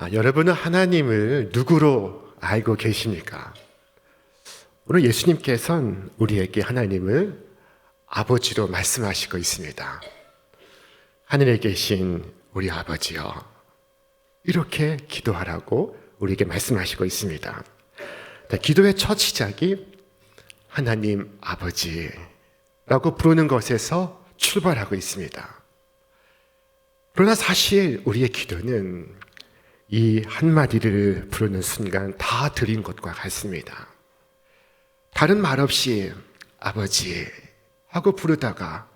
여러분은 하나님을 누구로 알고 계십니까? 오늘 예수님께서는 우리에게 하나님을 아버지로 말씀하시고 있습니다. 하늘에 계신 우리 아버지여, 이렇게 기도하라고 우리에게 말씀하시고 있습니다. 기도의 첫 시작이 하나님 아버지라고 부르는 것에서 출발하고 있습니다. 그러나 사실 우리의 기도는 이 한마디를 부르는 순간 다 드린 것과 같습니다. 다른 말 없이 아버지 하고 부르다가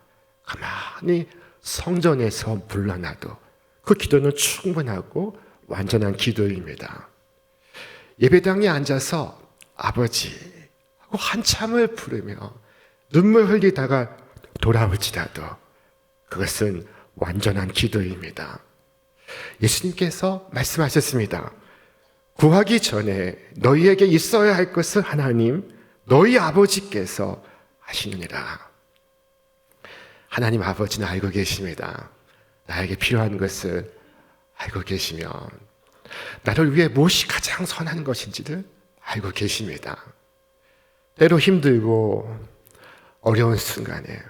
가만히 성전에서 물러나도 그 기도는 충분하고 완전한 기도입니다. 예배당에 앉아서 아버지 하고 한참을 부르며 눈물 흘리다가 돌아올지라도 그것은 완전한 기도입니다. 예수님께서 말씀하셨습니다. 구하기 전에 너희에게 있어야 할 것을 하나님 너희 아버지께서 하시느니라. 하나님 아버지는 알고 계십니다. 나에게 필요한 것을 알고 계시며 나를 위해 무엇이 가장 선한 것인지를 알고 계십니다. 때로 힘들고 어려운 순간에,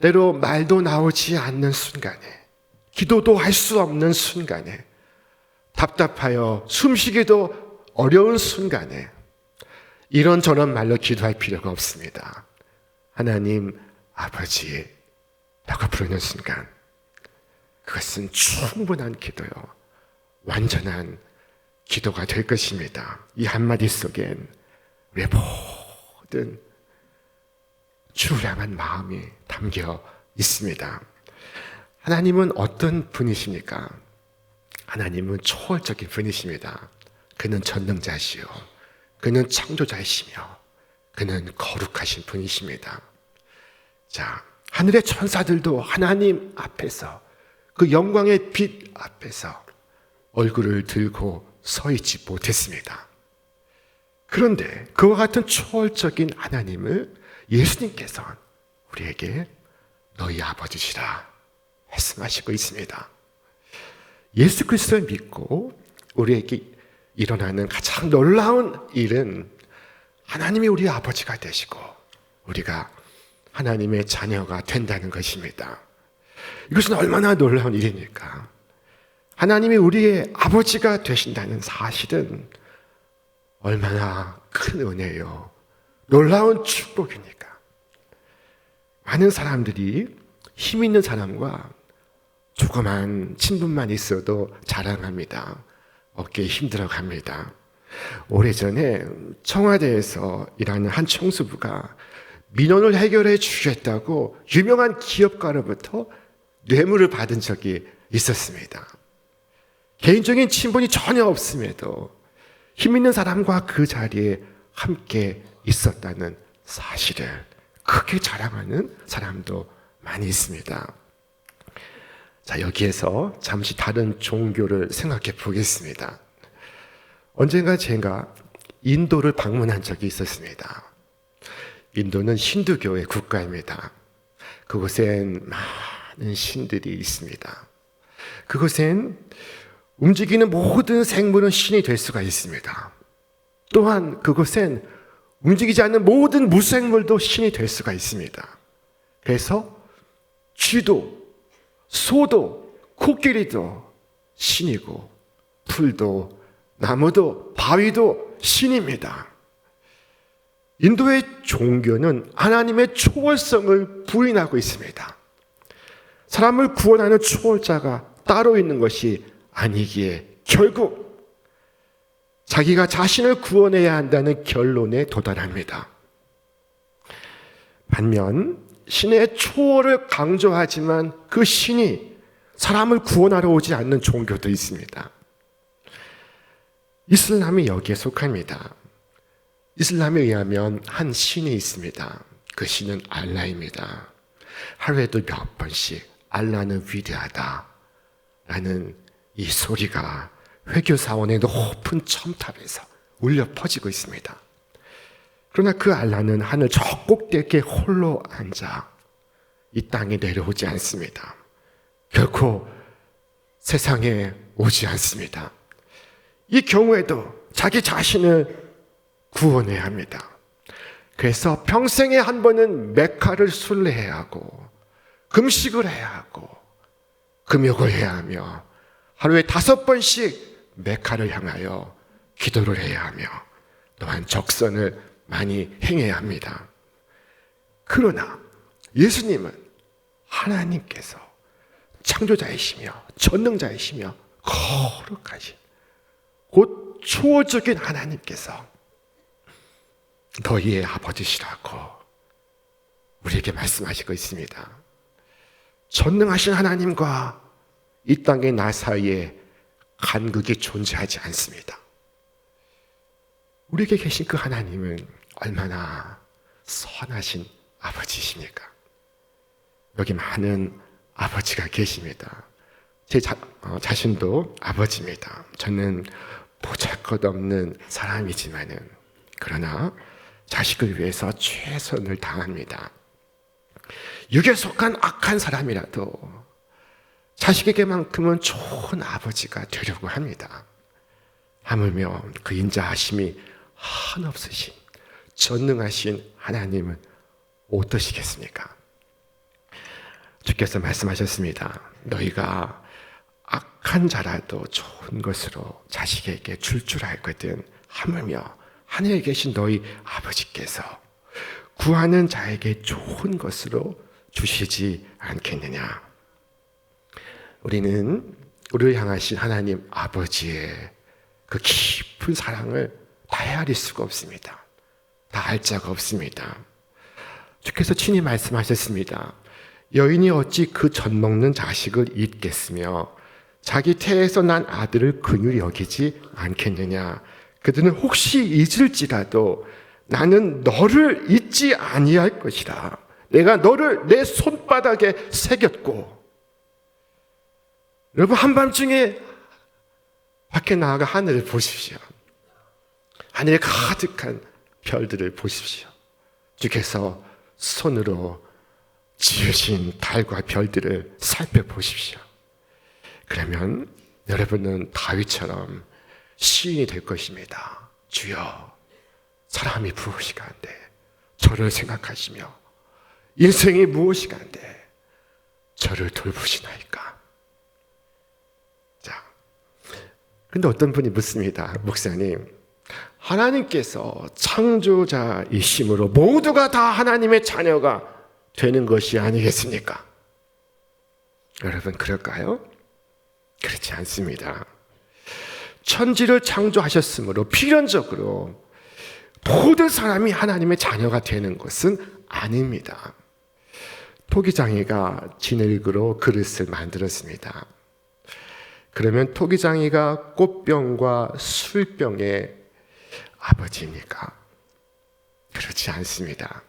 때로 말도 나오지 않는 순간에, 기도도 할 수 없는 순간에, 답답하여 숨쉬기도 어려운 순간에 이런저런 말로 기도할 필요가 없습니다. 하나님 아버지라고 부르는 순간 그것은 충분한 기도요, 완전한 기도가 될 것입니다. 이 한마디 속엔 우리의 모든 주를 향한 마음이 담겨 있습니다. 하나님은 어떤 분이십니까? 하나님은 초월적인 분이십니다. 그는 전능자시요, 그는 창조자이시며 그는 거룩하신 분이십니다. 자, 하늘의 천사들도 하나님 앞에서 그 영광의 빛 앞에서 얼굴을 들고 서 있지 못했습니다. 그런데 그와 같은 초월적인 하나님을 예수님께서는 우리에게 너희 아버지시라 말씀하시고 있습니다. 예수 그리스도를 믿고 우리에게 일어나는 가장 놀라운 일은 하나님이 우리 아버지가 되시고 우리가 하나님의 자녀가 된다는 것입니다. 이것은 얼마나 놀라운 일입니까? 하나님이 우리의 아버지가 되신다는 사실은 얼마나 큰 은혜요, 놀라운 축복입니까? 많은 사람들이 힘 있는 사람과 조그만 친분만 있어도 자랑합니다. 어깨에 힘들어갑니다. 오래전에 청와대에서 일하는 한 총수부가 민원을 해결해 주겠다고 유명한 기업가로부터 뇌물을 받은 적이 있었습니다. 개인적인 친분이 전혀 없음에도 힘 있는 사람과 그 자리에 함께 있었다는 사실을 크게 자랑하는 사람도 많이 있습니다. 자, 여기에서 잠시 다른 종교를 생각해 보겠습니다. 언젠가 제가 인도를 방문한 적이 있었습니다. 인도는 힌두교의 국가입니다. 그곳엔 많은 신들이 있습니다. 그곳엔 움직이는 모든 생물은 신이 될 수가 있습니다. 또한 그곳엔 움직이지 않는 모든 무생물도 신이 될 수가 있습니다. 그래서 쥐도, 소도, 코끼리도 신이고 풀도, 나무도, 바위도 신입니다. 인도의 종교는 하나님의 초월성을 부인하고 있습니다. 사람을 구원하는 초월자가 따로 있는 것이 아니기에 결국 자기가 자신을 구원해야 한다는 결론에 도달합니다. 반면 신의 초월을 강조하지만 그 신이 사람을 구원하러 오지 않는 종교도 있습니다. 이슬람이 여기에 속합니다. 이슬람에 의하면 한 신이 있습니다. 그 신은 알라입니다. 하루에도 몇 번씩 알라는 위대하다 라는 이 소리가 회교사원의 높은 첨탑에서 울려 퍼지고 있습니다. 그러나 그 알라는 하늘 저 꼭대기에 홀로 앉아 이 땅에 내려오지 않습니다. 결코 세상에 오지 않습니다. 이 경우에도 자기 자신을 구원해야 합니다. 그래서 평생에 한 번은 메카를 순례해야 하고 금식을 해야 하고 금욕을 해야 하며 하루에 5번씩 메카를 향하여 기도를 해야 하며 또한 적선을 많이 행해야 합니다. 그러나 예수님은 하나님께서 창조자이시며 전능자이시며 거룩하신 곧 초월적인 하나님께서 너희의 아버지시라고 우리에게 말씀하시고 있습니다. 전능하신 하나님과 이 땅의 나 사이에 간극이 존재하지 않습니다. 우리에게 계신 그 하나님은 얼마나 선하신 아버지십니까? 여기 많은 아버지가 계십니다. 제 자신도 아버지입니다. 저는 보잘것없는 사람이지만은 그러나 자식을 위해서 최선을 다합니다. 육에 속한 악한 사람이라도 자식에게만큼은 좋은 아버지가 되려고 합니다. 하물며 그 인자하심이 한없으신 전능하신 하나님은 어떠시겠습니까? 주께서 말씀하셨습니다. 너희가 악한 자라도 좋은 것으로 자식에게 줄 알거든. 하물며 하늘에 계신 너희 아버지께서 구하는 자에게 좋은 것으로 주시지 않겠느냐. 우리는 우리를 향하신 하나님 아버지의 그 깊은 사랑을 다 헤아릴 수가 없습니다. 다 알 자가 없습니다. 주께서 친히 말씀하셨습니다. 여인이 어찌 그 젖 먹는 자식을 잊겠으며 자기 태에서 난 아들을 긍휼히 여기지 않겠느냐. 그들은 혹시 잊을지라도 나는 너를 잊지 아니할 것이라. 내가 너를 내 손바닥에 새겼고. 여러분, 한밤중에 밖에 나아가 하늘을 보십시오. 하늘에 가득한 별들을 보십시오. 주께서 손으로 지으신 달과 별들을 살펴보십시오. 그러면 여러분은 다윗처럼 시인이 될 것입니다. 주여, 사람이 무엇이간데 저를 생각하시며 인생이 무엇이간데 저를 돌보시나이까. 자, 근데 어떤 분이 묻습니다. 목사님, 하나님께서 창조자이심으로 모두가 다 하나님의 자녀가 되는 것이 아니겠습니까? 여러분, 그럴까요? 그렇지 않습니다. 천지를 창조하셨으므로 필연적으로 모든 사람이 하나님의 자녀가 되는 것은 아닙니다. 토기장이가 진흙으로 그릇을 만들었습니다. 그러면 토기장이가 꽃병과 술병의 아버지입니까? 그렇지 않습니다.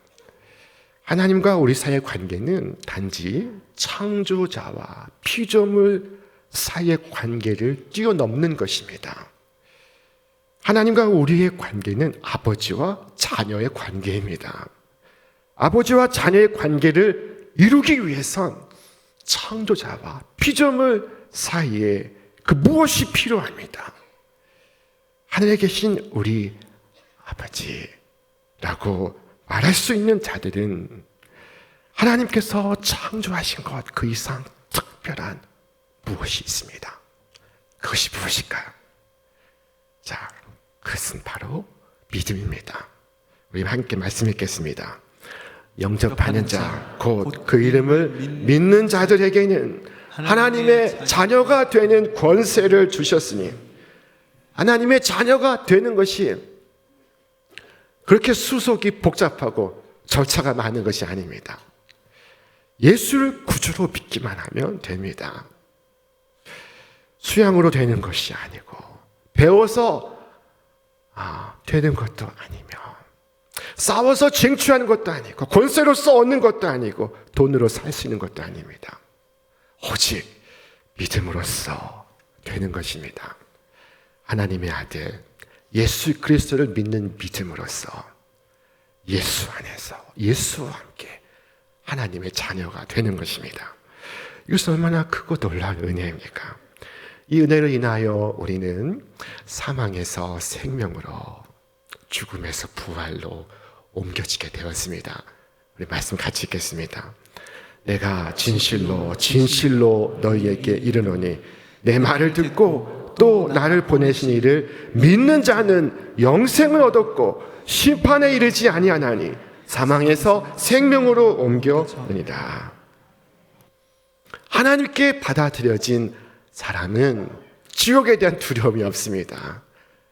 하나님과 우리 사이의 관계는 단지 창조자와 피조물 사이의 관계를 뛰어넘는 것입니다. 하나님과 우리의 관계는 아버지와 자녀의 관계입니다. 아버지와 자녀의 관계를 이루기 위해선 창조자와 피조물 사이에 그 무엇이 필요합니다. 하늘에 계신 우리 아버지라고 말할 수 있는 자들은 하나님께서 창조하신 것 그 이상 특별한 무엇이 있습니다. 그것이 무엇일까요? 자, 그것은 바로 믿음입니다. 우리 함께 말씀 읽겠습니다. 영접하는 자, 곧 그 이름을 믿는 자들에게는 하나님의 자녀가 되는 권세를 주셨으니, 하나님의 자녀가 되는 것이 그렇게 수속이 복잡하고 절차가 많은 것이 아닙니다. 예수를 구주로 믿기만 하면 됩니다. 수양으로 되는 것이 아니고 배워서 되는 것도 아니며 싸워서 쟁취하는 것도 아니고 권세로서 얻는 것도 아니고 돈으로 살 수 있는 것도 아닙니다. 오직 믿음으로써 되는 것입니다. 하나님의 아들 예수 그리스도를 믿는 믿음으로써 예수 안에서 예수와 함께 하나님의 자녀가 되는 것입니다. 이것은 얼마나 크고 놀라운 은혜입니까? 이 은혜로 인하여 우리는 사망에서 생명으로, 죽음에서 부활로 옮겨지게 되었습니다. 우리 말씀 같이 읽겠습니다. 내가 진실로 진실로 너희에게 이르노니 내 말을 듣고 또 나를 보내신 이를 믿는 자는 영생을 얻었고 심판에 이르지 아니하나니 사망에서 생명으로 옮겨오니라. 하나님께 받아들여진 사람은 지옥에 대한 두려움이 없습니다.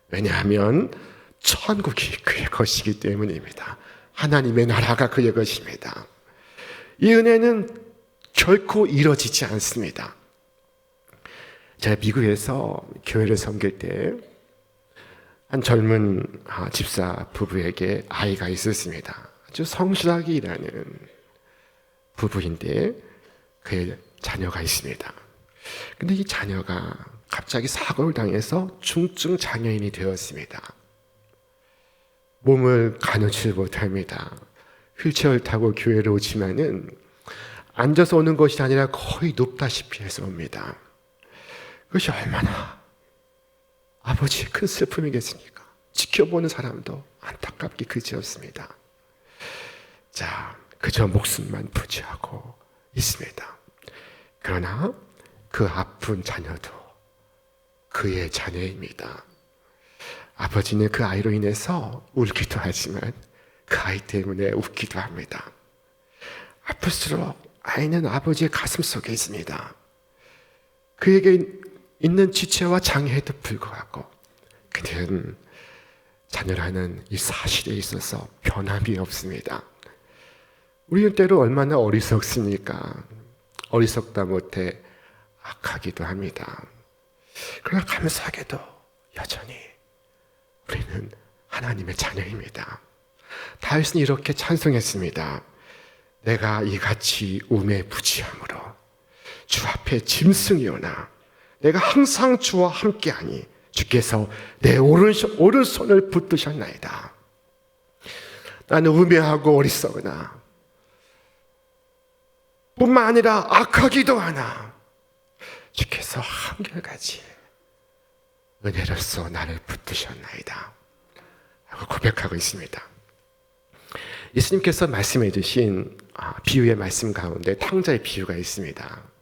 왜냐하면 천국이 그의 것이기 때문입니다. 하나님의 나라가 그의 것입니다. 이 은혜는 결코 이뤄지지 않습니다. 제가 미국에서 교회를 섬길 때 한 젊은 집사 부부에게 아이가 있었습니다. 아주 성실하게 일하는 부부인데 그의 자녀가 있습니다. 근데 이 자녀가 갑자기 사고를 당해서 중증 장애인이 되었습니다. 몸을 가누지 못합니다. 휠체어를 타고 교회로 오지만은 앉아서 오는 것이 아니라 거의 눕다시피 해서 옵니다. 그것이 얼마나 아버지의 큰 슬픔이겠습니까? 지켜보는 사람도 안타깝게 그지없습니다. 자, 그저 목숨만 부지하고 있습니다. 그러나 그 아픈 자녀도 그의 자녀입니다. 아버지는 그 아이로 인해서 울기도 하지만 그 아이 때문에 웃기도 합니다. 아플수록 아이는 아버지의 가슴 속에 있습니다. 그에게 있는 지체와 장애에도 불구하고 그는 자녀라는 이 사실에 있어서 변함이 없습니다. 우리는 때로 얼마나 어리석습니까? 어리석다 못해 악하기도 합니다. 그러나 감사하게도 여전히 우리는 하나님의 자녀입니다. 다윗은 이렇게 찬송했습니다. 내가 이같이 우매 부지함으로 주 앞에 짐승이오나 내가 항상 주와 함께하니 주께서 내 오른손을 붙드셨나이다. 나는 우매하고 어리석으나 뿐만 아니라 악하기도 하나 주께서 한결같이 은혜로서 나를 붙드셨나이다 하고 고백하고 있습니다. 예수님께서 말씀해 주신 비유의 말씀 가운데 탕자의 비유가 있습니다.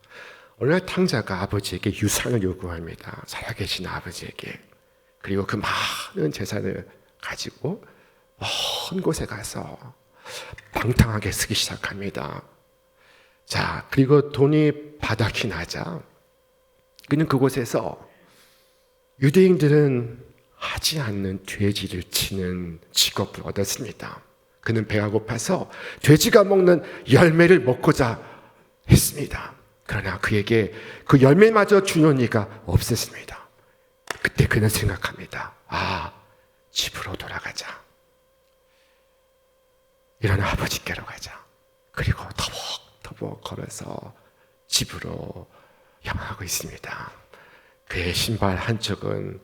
어느 날 탕자가 아버지에게 유산을 요구합니다. 살아계신 아버지에게. 그리고 그 많은 재산을 가지고 먼 곳에 가서 방탕하게 쓰기 시작합니다. 자, 그리고 돈이 바닥이 나자 그는 그곳에서 유대인들은 하지 않는 돼지를 치는 직업을 얻었습니다. 그는 배가 고파서 돼지가 먹는 열매를 먹고자 했습니다. 그러나 그에게 그 열매마저 주는 이가 없었습니다. 그때 그는 생각합니다. 집으로 돌아가자. 일어나 아버지께로 가자. 그리고 터벅터벅 걸어서 집으로 향하고 있습니다. 그의 신발 한쪽은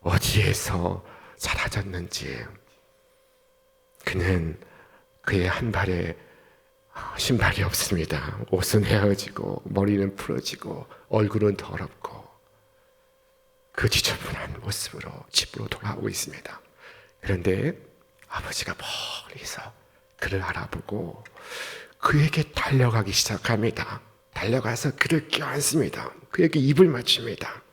어디에서 사라졌는지 그는 그의 한 발에 신발이 없습니다. 옷은 헤어지고 머리는 풀어지고 얼굴은 더럽고 그 지저분한 모습으로 집으로 돌아오고 있습니다. 그런데 아버지가 멀리서 그를 알아보고 그에게 달려가기 시작합니다. 달려가서 그를 껴안습니다. 그에게 입을 맞춥니다.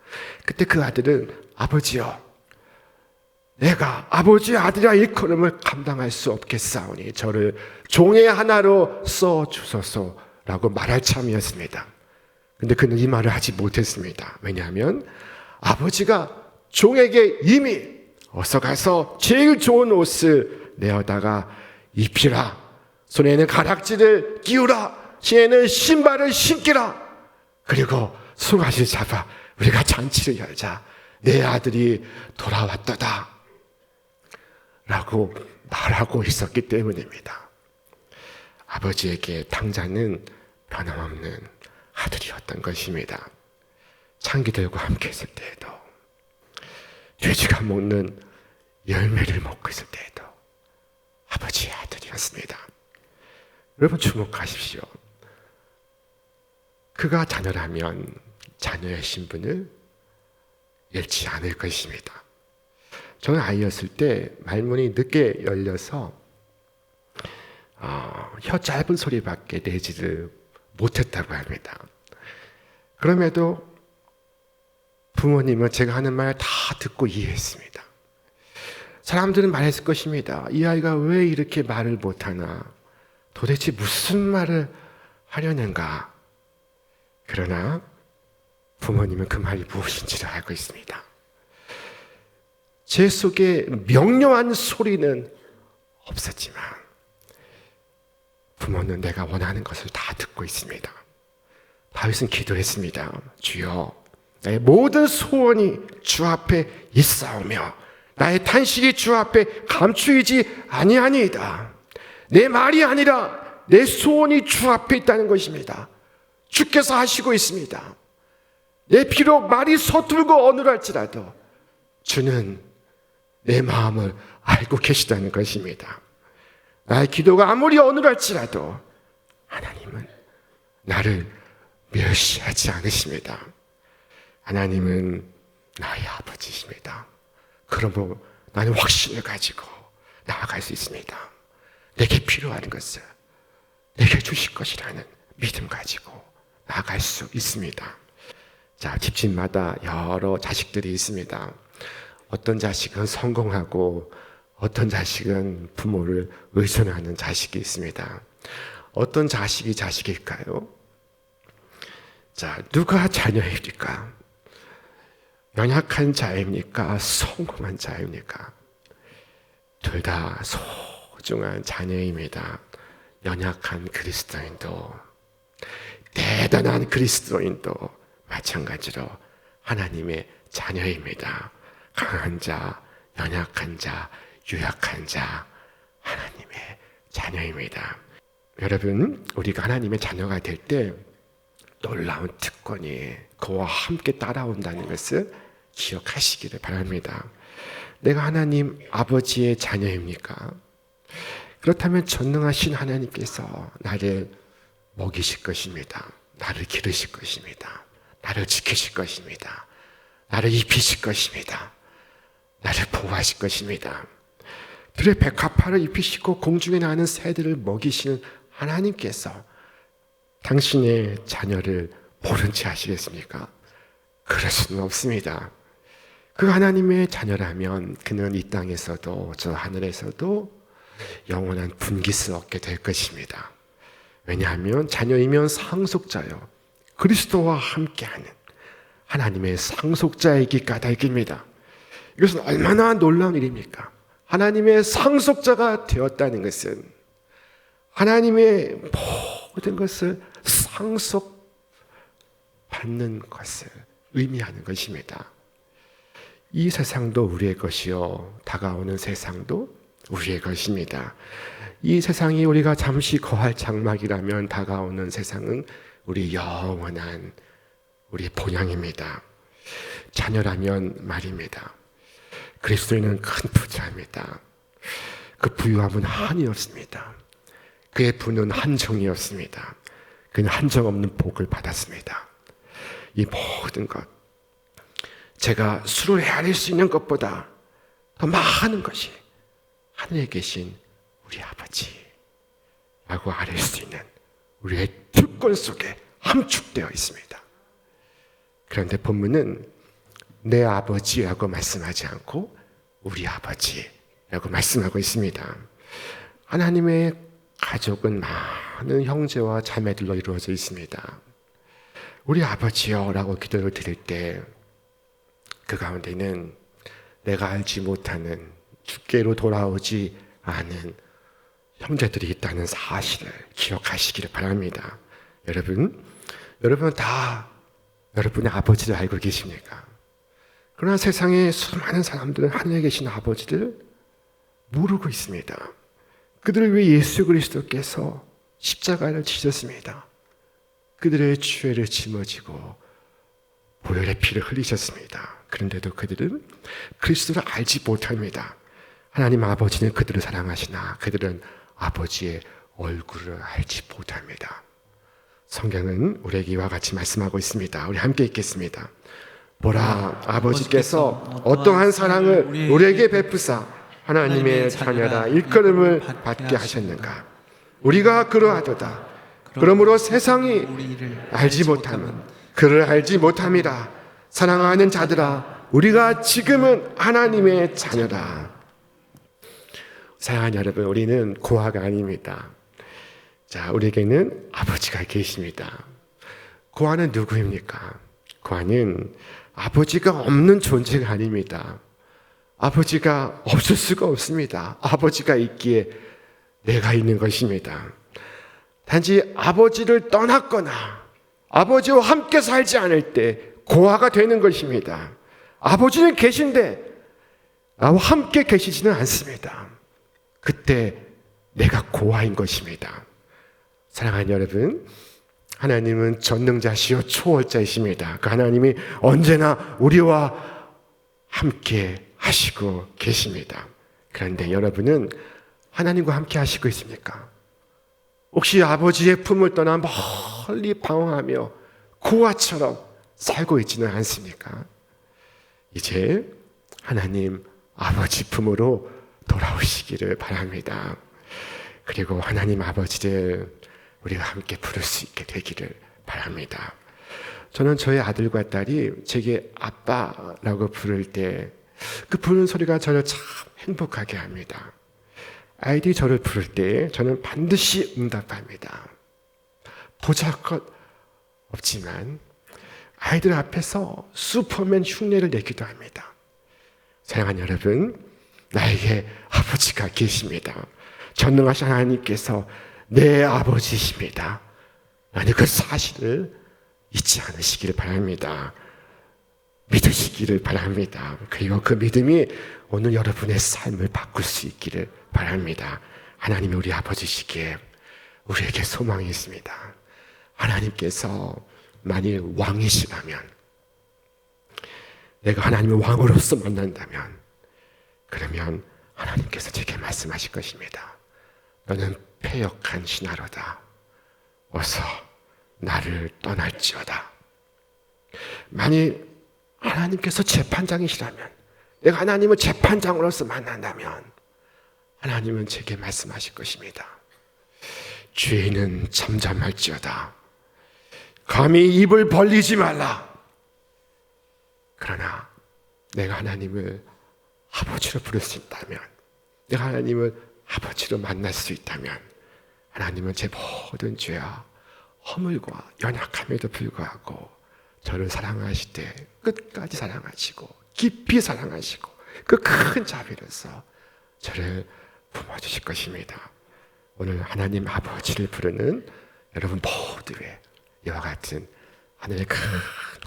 그때 그 아들은 아버지여 내가 아버지의 아들이라 일컬음을 감당할 수 없겠사오니 저를 종의 하나로 써주소서라고 말할 참이었습니다. 그런데 그는 이 말을 하지 못했습니다. 왜냐하면 아버지가 종에게 이미 어서 가서 제일 좋은 옷을 내어다가 입히라. 손에는 가락지를 끼우라. 신에는 신발을 신기라. 그리고 송아지를 잡아 우리가 잔치를 열자. 내 아들이 돌아왔도다 라고 말하고 있었기 때문입니다. 아버지에게 탕자는 변함없는 아들이었던 것입니다. 창기들과 함께 있을 때에도 돼지가 먹는 열매를 먹고 있을 때에도 아버지의 아들이었습니다. 여러분 주목하십시오. 그가 자녀라면 자녀의 신분을 잃지 않을 것입니다. 저는 아이였을 때 말문이 늦게 열려서 혀 짧은 소리밖에 내지를 못했다고 합니다. 그럼에도 부모님은 제가 하는 말 다 듣고 이해했습니다. 사람들은 말했을 것입니다. 이 아이가 왜 이렇게 말을 못하나? 도대체 무슨 말을 하려는가? 그러나 부모님은 그 말이 무엇인지를 알고 있습니다. 제 속에 명료한 소리는 없었지만 부모는 내가 원하는 것을 다 듣고 있습니다. 다윗은 기도했습니다. 주여, 나의 모든 소원이 주 앞에 있사오며 나의 탄식이 주 앞에 감추이지 아니하니이다. 내 말이 아니라 내 소원이 주 앞에 있다는 것입니다. 주께서 하시고 있습니다. 내 비록 말이 서툴고 어눌할지라도 주는 내 마음을 알고 계시다는 것입니다. 나의 기도가 아무리 어눌할지라도 하나님은 나를 멸시하지 않으십니다. 하나님은 나의 아버지십니다. 그러므로 나는 확신을 가지고 나아갈 수 있습니다. 내게 필요한 것을 내게 주실 것이라는 믿음 가지고 나아갈 수 있습니다. 자, 집집마다 여러 자식들이 있습니다. 어떤 자식은 성공하고 어떤 자식은 부모를 의존하는 자식이 있습니다. 어떤 자식이 자식일까요? 자, 누가 자녀입니까? 연약한 자입니까? 성공한 자입니까? 둘 다 소중한 자녀입니다. 연약한 그리스도인도 대단한 그리스도인도 마찬가지로 하나님의 자녀입니다. 강한 자, 연약한 자, 유약한 자, 하나님의 자녀입니다. 여러분, 우리가 하나님의 자녀가 될 때 놀라운 특권이 그와 함께 따라온다는 것을 기억하시기를 바랍니다. 내가 하나님 아버지의 자녀입니까? 그렇다면 전능하신 하나님께서 나를 먹이실 것입니다. 나를 기르실 것입니다. 나를 지키실 것입니다. 나를 입히실 것입니다. 나를 보호하실 것입니다. 들의 백합화를 입히시고 공중에 나는 새들을 먹이시는 하나님께서 당신의 자녀를 모른 채 하시겠습니까? 그럴 수는 없습니다. 그 하나님의 자녀라면 그는 이 땅에서도 저 하늘에서도 영원한 분깃을 얻게 될 것입니다. 왜냐하면 자녀이면 상속자요, 그리스도와 함께하는 하나님의 상속자이기 까닭입니다. 이것은 얼마나 놀라운 일입니까? 하나님의 상속자가 되었다는 것은 하나님의 모든 것을 상속받는 것을 의미하는 것입니다. 이 세상도 우리의 것이요, 다가오는 세상도 우리의 것입니다. 이 세상이 우리가 잠시 거할 장막이라면 다가오는 세상은 우리 영원한 우리의 본향입니다. 자녀라면 말입니다. 그리스도인은 큰 부자입니다. 그 부유함은 한이 없습니다. 그의 부는 한정이 없습니다. 그는 한정없는 복을 받았습니다. 이 모든 것, 제가 수로 헤아릴 수 있는 것보다 더 많은 것이 하늘에 계신 우리 아버지라고 아릴 수 있는 우리의 특권 속에 함축되어 있습니다. 그런데 본문은 내 아버지라고 말씀하지 않고 우리 아버지라고 말씀하고 있습니다. 하나님의 가족은 많은 형제와 자매들로 이루어져 있습니다. 우리 아버지여 라고 기도를 드릴 때 그 가운데는 내가 알지 못하는 주께로 돌아오지 않은 형제들이 있다는 사실을 기억하시기를 바랍니다. 여러분은 다 여러분의 아버지를 알고 계십니까? 그러나 세상에 수많은 사람들은 하늘에 계신 아버지를 모르고 있습니다. 그들을 위해 예수 그리스도께서 십자가를 지셨습니다. 그들의 죄를 짊어지고 보혈의 피를 흘리셨습니다. 그런데도 그들은 그리스도를 알지 못합니다. 하나님 아버지는 그들을 사랑하시나 그들은 아버지의 얼굴을 알지 못합니다. 성경은 우리에게 이와 같이 말씀하고 있습니다. 우리 함께 읽겠습니다. 보라, 아버지께서 어떠한 사랑을 우리에게 베푸사 하나님의 자녀라 일컬음을 받게 하셨는가. 우리가 그러하도다. 그러므로 세상이 알지 못하면 그를 알지 못함이라. 사랑하는 자들아, 우리가 지금은 하나님의 자녀라. 사랑하는 여러분, 우리는 고아가 아닙니다. 자, 우리에게는 아버지가 계십니다. 고아는 누구입니까? 고아는 아버지가 없는 존재가 아닙니다. 아버지가 없을 수가 없습니다. 아버지가 있기에 내가 있는 것입니다. 단지 아버지를 떠났거나 아버지와 함께 살지 않을 때 고아가 되는 것입니다. 아버지는 계신데 나와 함께 계시지는 않습니다. 그때 내가 고아인 것입니다. 사랑하는 여러분, 하나님은 전능자시요 초월자이십니다. 그 하나님이 언제나 우리와 함께 하시고 계십니다. 그런데 여러분은 하나님과 함께 하시고 있습니까? 혹시 아버지의 품을 떠나 멀리 방황하며 고아처럼 살고 있지는 않습니까? 이제 하나님 아버지 품으로 돌아오시기를 바랍니다. 그리고 하나님 아버지를 우리가 함께 부를 수 있게 되기를 바랍니다. 저는 저희 아들과 딸이 제게 아빠라고 부를 때 그 부르는 소리가 저를 참 행복하게 합니다. 아이들이 저를 부를 때 저는 반드시 응답합니다. 보잘것 없지만 아이들 앞에서 슈퍼맨 흉내를 내기도 합니다. 사랑하는 여러분, 나에게 아버지가 계십니다. 전능하신 하나님께서 내 아버지이십니다. 아니, 그 사실을 잊지 않으시기를 바랍니다. 믿으시기를 바랍니다. 그리고 그 믿음이 오늘 여러분의 삶을 바꿀 수 있기를 바랍니다. 하나님이 우리 아버지시기에 우리에게 소망이 있습니다. 하나님께서 만일 왕이시라면, 내가 하나님을 왕으로서 만난다면, 그러면 하나님께서 제게 말씀하실 것입니다. 너는 패역한 신하로다. 어서 나를 떠날지어다. 만일 하나님께서 재판장이시라면, 내가 하나님을 재판장으로서 만난다면 하나님은 제게 말씀하실 것입니다. 죄인은 잠잠할지어다. 감히 입을 벌리지 말라. 그러나 내가 하나님을 아버지로 부를 수 있다면, 내가 하나님을 아버지로 만날 수 있다면 하나님은 제 모든 죄와 허물과 연약함에도 불구하고 저를 사랑하실 때 끝까지 사랑하시고 깊이 사랑하시고 그 큰 자비로서 저를 품어주실 것입니다. 오늘 하나님 아버지를 부르는 여러분 모두의 이와 같은 하늘의 큰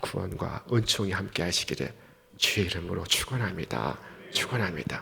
구원과 은총이 함께 하시기를 주의 이름으로 축원합니다. 축원합니다.